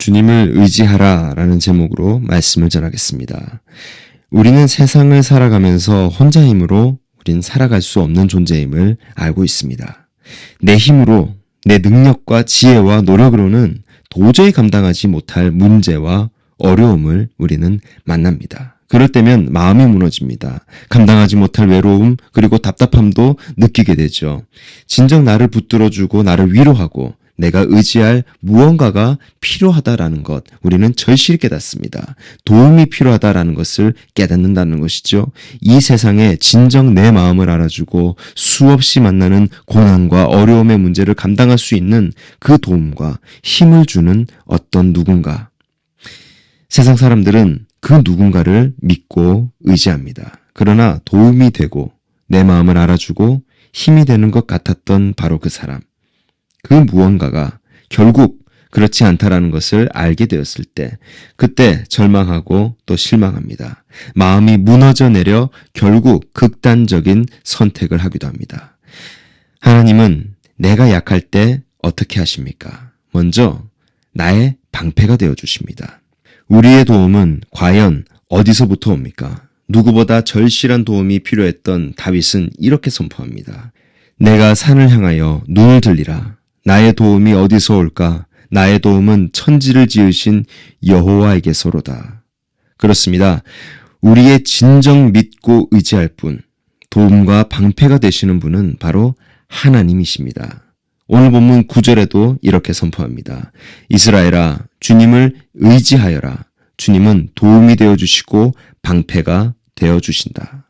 주님을 의지하라 라는 제목으로 말씀을 전하겠습니다. 우리는 세상을 살아가면서 혼자 힘으로 우린 살아갈 수 없는 존재임을 알고 있습니다. 내 힘으로, 내 능력과 지혜와 노력으로는 도저히 감당하지 못할 문제와 어려움을 우리는 만납니다. 그럴 때면 마음이 무너집니다. 감당하지 못할 외로움 그리고 답답함도 느끼게 되죠. 진정 나를 붙들어주고 나를 위로하고 내가 의지할 무언가가 필요하다라는 것, 우리는 절실히 깨닫습니다. 도움이 필요하다라는 것을 깨닫는다는 것이죠. 이 세상에 진정 내 마음을 알아주고 수없이 만나는 고난과 어려움의 문제를 감당할 수 있는 그 도움과 힘을 주는 어떤 누군가. 세상 사람들은 그 누군가를 믿고 의지합니다. 그러나 도움이 되고 내 마음을 알아주고 힘이 되는 것 같았던 바로 그 사람. 그 무언가가 결국 그렇지 않다라는 것을 알게 되었을 때 그때 절망하고 또 실망합니다. 마음이 무너져 내려 결국 극단적인 선택을 하기도 합니다. 하나님은 내가 약할 때 어떻게 하십니까? 먼저 나의 방패가 되어 주십니다. 우리의 도움은 과연 어디서부터 옵니까? 누구보다 절실한 도움이 필요했던 다윗은 이렇게 선포합니다. 내가 산을 향하여 눈을 들리라. 나의 도움이 어디서 올까? 나의 도움은 천지를 지으신 여호와에게서로다. 그렇습니다. 우리의 진정 믿고 의지할 분, 도움과 방패가 되시는 분은 바로 하나님이십니다. 오늘 본문 9절에도 이렇게 선포합니다. 이스라엘아, 주님을 의지하여라. 주님은 도움이 되어주시고 방패가 되어주신다.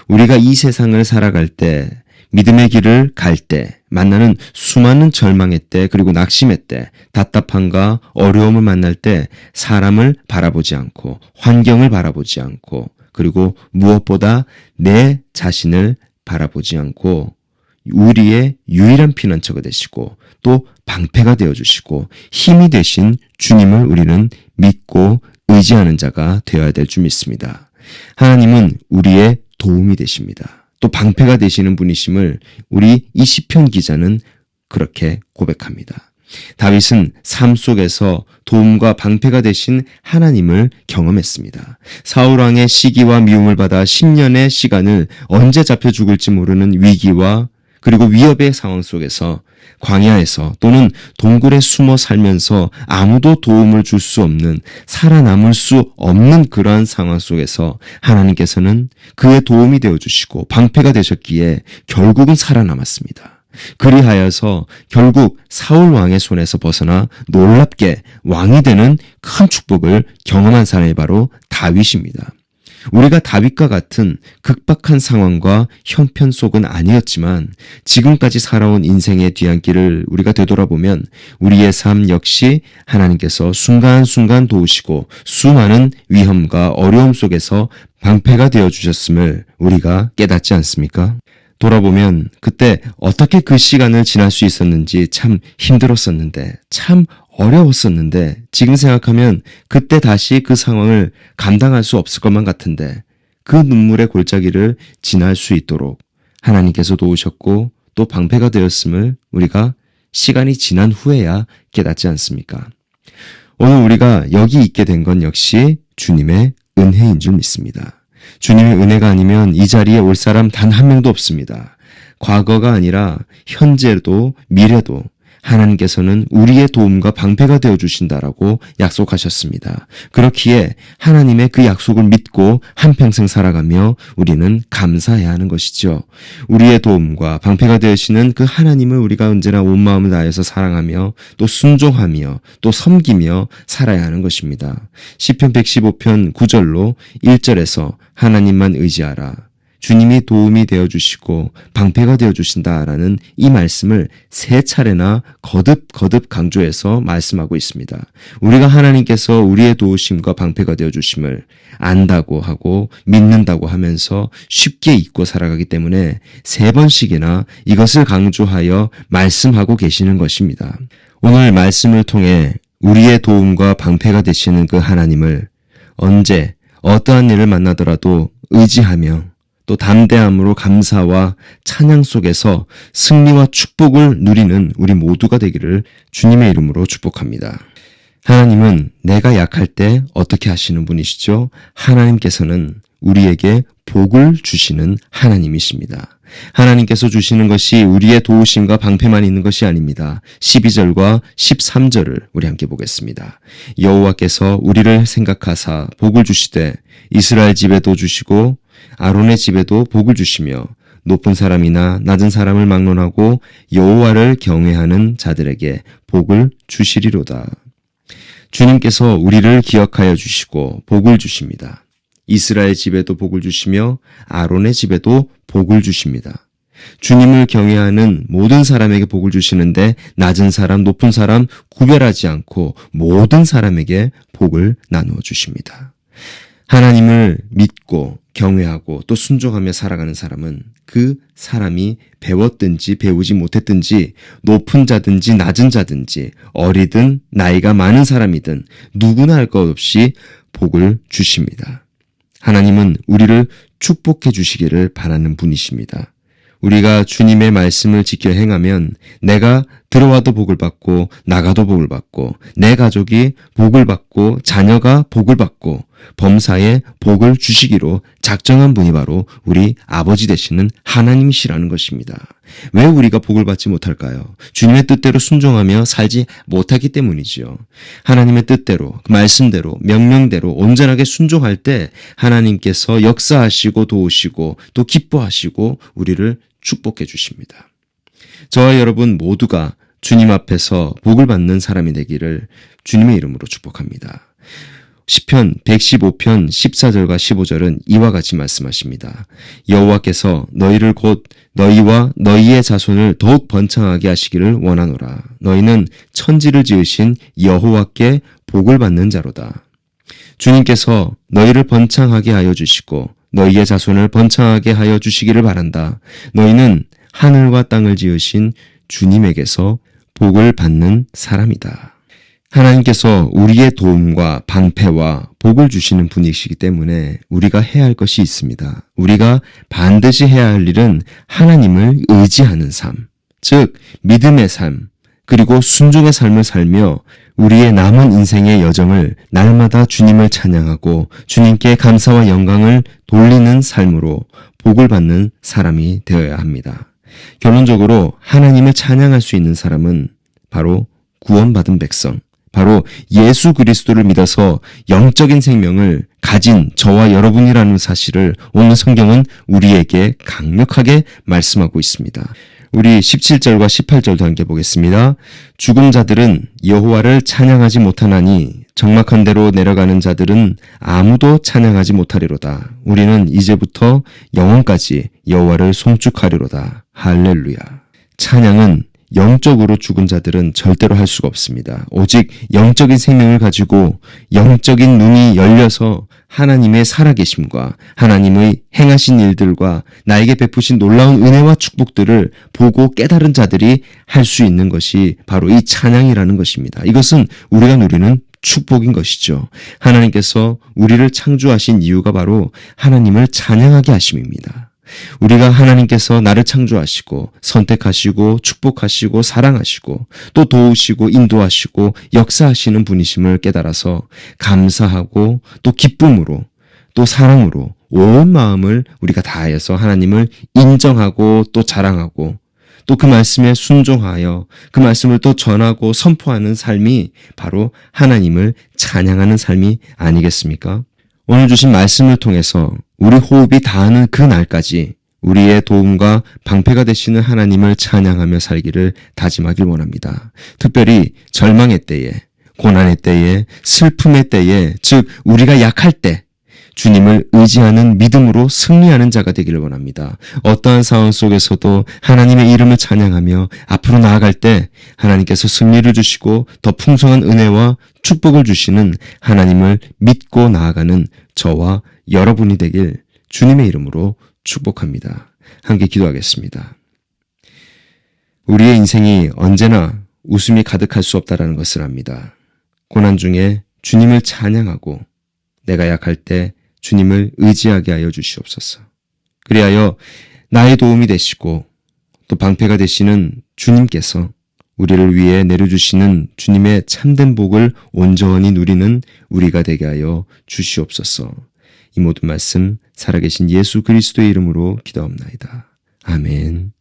우리가 이 세상을 살아갈 때, 믿음의 길을 갈 때, 만나는 수많은 절망의 때, 그리고 낙심의 때, 답답함과 어려움을 만날 때 사람을 바라보지 않고, 환경을 바라보지 않고, 그리고 무엇보다 내 자신을 바라보지 않고 우리의 유일한 피난처가 되시고 또 방패가 되어주시고 힘이 되신 주님을 우리는 믿고 의지하는 자가 되어야 될 줄 믿습니다. 하나님은 우리의 도움이 되십니다. 또 방패가 되시는 분이심을 우리 이 시편 기자는 그렇게 고백합니다. 다윗은 삶 속에서 도움과 방패가 되신 하나님을 경험했습니다. 사울왕의 시기와 미움을 받아 10년의 시간을 언제 잡혀 죽을지 모르는 위기와 그리고 위협의 상황 속에서 광야에서 또는 동굴에 숨어 살면서 아무도 도움을 줄 수 없는 살아남을 수 없는 그러한 상황 속에서 하나님께서는 그의 도움이 되어주시고 방패가 되셨기에 결국은 살아남았습니다. 그리하여서 결국 사울 왕의 손에서 벗어나 놀랍게 왕이 되는 큰 축복을 경험한 사람이 바로 다윗입니다. 우리가 다윗과 같은 극박한 상황과 형편 속은 아니었지만 지금까지 살아온 인생의 뒤안길을 우리가 되돌아보면 우리의 삶 역시 하나님께서 순간순간 도우시고 수많은 위험과 어려움 속에서 방패가 되어주셨음을 우리가 깨닫지 않습니까? 돌아보면 그때 어떻게 그 시간을 지날 수 있었는지 참 힘들었었는데 참 어려웠었는데 지금 생각하면 그때 다시 그 상황을 감당할 수 없을 것만 같은데 그 눈물의 골짜기를 지날 수 있도록 하나님께서 도우셨고 또 방패가 되었음을 우리가 시간이 지난 후에야 깨닫지 않습니까? 오늘 우리가 여기 있게 된 건 역시 주님의 은혜인 줄 믿습니다. 주님의 은혜가 아니면 이 자리에 올 사람 단 한 명도 없습니다. 과거가 아니라 현재도 미래도 하나님께서는 우리의 도움과 방패가 되어주신다라고 약속하셨습니다. 그렇기에 하나님의 그 약속을 믿고 한평생 살아가며 우리는 감사해야 하는 것이죠. 우리의 도움과 방패가 되시는 그 하나님을 우리가 언제나 온 마음을 다해서 사랑하며 또 순종하며 또 섬기며 살아야 하는 것입니다. 시편 115편 9절로 1절에서 하나님만 의지하라. 주님이 도움이 되어주시고 방패가 되어주신다라는 이 말씀을 세 차례나 거듭 강조해서 말씀하고 있습니다. 우리가 하나님께서 우리의 도우심과 방패가 되어주심을 안다고 하고 믿는다고 하면서 쉽게 잊고 살아가기 때문에 세 번씩이나 이것을 강조하여 말씀하고 계시는 것입니다. 오늘 말씀을 통해 우리의 도움과 방패가 되시는 그 하나님을 언제 어떠한 일을 만나더라도 의지하며 또 담대함으로 감사와 찬양 속에서 승리와 축복을 누리는 우리 모두가 되기를 주님의 이름으로 축복합니다. 하나님은 내가 약할 때 어떻게 하시는 분이시죠? 하나님께서는 우리에게 복을 주시는 하나님이십니다. 하나님께서 주시는 것이 우리의 도우심과 방패만 있는 것이 아닙니다. 12절과 13절을 우리 함께 보겠습니다. 여호와께서 우리를 생각하사 복을 주시되 이스라엘 집에도 주시고 아론의 집에도 복을 주시며 높은 사람이나 낮은 사람을 막론하고 여호와를 경외하는 자들에게 복을 주시리로다. 주님께서 우리를 기억하여 주시고 복을 주십니다. 이스라엘 집에도 복을 주시며 아론의 집에도 복을 주십니다. 주님을 경외하는 모든 사람에게 복을 주시는데 낮은 사람, 높은 사람 구별하지 않고 모든 사람에게 복을 나누어 주십니다. 하나님을 믿고 경외하고 또 순종하며 살아가는 사람은 그 사람이 배웠든지 배우지 못했든지 높은 자든지 낮은 자든지 어리든 나이가 많은 사람이든 누구나 할 것 없이 복을 주십니다. 하나님은 우리를 축복해 주시기를 바라는 분이십니다. 우리가 주님의 말씀을 지켜 행하면 내가 들어와도 복을 받고 나가도 복을 받고 내 가족이 복을 받고 자녀가 복을 받고 범사에 복을 주시기로 작정한 분이 바로 우리 아버지 되시는 하나님이시라는 것입니다. 왜 우리가 복을 받지 못할까요? 주님의 뜻대로 순종하며 살지 못하기 때문이지요. 하나님의 뜻대로, 그 말씀대로, 명령대로 온전하게 순종할 때 하나님께서 역사하시고 도우시고 또 기뻐하시고 우리를 축복해 주십니다. 저와 여러분 모두가 주님 앞에서 복을 받는 사람이 되기를 주님의 이름으로 축복합니다. 시편 115편 14절과 15절은 이와 같이 말씀하십니다. 여호와께서 너희를 곧 너희와 너희의 자손을 더욱 번창하게 하시기를 원하노라. 너희는 천지를 지으신 여호와께 복을 받는 자로다. 주님께서 너희를 번창하게 하여 주시고 너희의 자손을 번창하게 하여 주시기를 바란다. 너희는 하늘과 땅을 지으신 주님에게서 복을 받는 사람이다. 하나님께서 우리의 도움과 방패와 복을 주시는 분이시기 때문에 우리가 해야 할 것이 있습니다. 우리가 반드시 해야 할 일은 하나님을 의지하는 삶, 즉 믿음의 삶, 그리고 순종의 삶을 살며 우리의 남은 인생의 여정을 날마다 주님을 찬양하고 주님께 감사와 영광을 돌리는 삶으로 복을 받는 사람이 되어야 합니다. 결론적으로 하나님을 찬양할 수 있는 사람은 바로 구원받은 백성, 바로 예수 그리스도를 믿어서 영적인 생명을 가진 저와 여러분이라는 사실을 오늘 성경은 우리에게 강력하게 말씀하고 있습니다. 우리 17절과 18절도 함께 보겠습니다. 죽은 자들은 여호와를 찬양하지 못하나니 적막한 데로 내려가는 자들은 아무도 찬양하지 못하리로다. 우리는 이제부터 영원까지 여호와를 송축하리로다. 할렐루야. 찬양은 영적으로 죽은 자들은 절대로 할 수가 없습니다. 오직 영적인 생명을 가지고 영적인 눈이 열려서 하나님의 살아계심과 하나님의 행하신 일들과 나에게 베푸신 놀라운 은혜와 축복들을 보고 깨달은 자들이 할 수 있는 것이 바로 이 찬양이라는 것입니다. 이것은 우리가 누리는 축복인 것이죠. 하나님께서 우리를 창조하신 이유가 바로 하나님을 찬양하게 하심입니다. 우리가 하나님께서 나를 창조하시고 선택하시고 축복하시고 사랑하시고 또 도우시고 인도하시고 역사하시는 분이심을 깨달아서 감사하고 또 기쁨으로 또 사랑으로 온 마음을 우리가 다해서 하나님을 인정하고 또 자랑하고 또 그 말씀에 순종하여 그 말씀을 또 전하고 선포하는 삶이 바로 하나님을 찬양하는 삶이 아니겠습니까? 오늘 주신 말씀을 통해서 우리 호흡이 닿는 그 날까지 우리의 도움과 방패가 되시는 하나님을 찬양하며 살기를 다짐하길 원합니다. 특별히 절망의 때에, 고난의 때에, 슬픔의 때에, 즉 우리가 약할 때 주님을 의지하는 믿음으로 승리하는 자가 되기를 원합니다. 어떠한 상황 속에서도 하나님의 이름을 찬양하며 앞으로 나아갈 때 하나님께서 승리를 주시고 더 풍성한 은혜와 축복을 주시는 하나님을 믿고 나아가는 저와 여러분이 되길 주님의 이름으로 축복합니다. 함께 기도하겠습니다. 우리의 인생이 언제나 웃음이 가득할 수 없다는 것을 압니다. 고난 중에 주님을 찬양하고 내가 약할 때 주님을 의지하게 하여 주시옵소서. 그리하여 나의 도움이 되시고 또 방패가 되시는 주님께서 우리를 위해 내려주시는 주님의 참된 복을 온전히 누리는 우리가 되게 하여 주시옵소서. 이 모든 말씀 살아계신 예수 그리스도의 이름으로 기도합나이다. 아멘.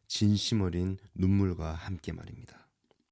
진심 어린 눈물과 함께 말입니다.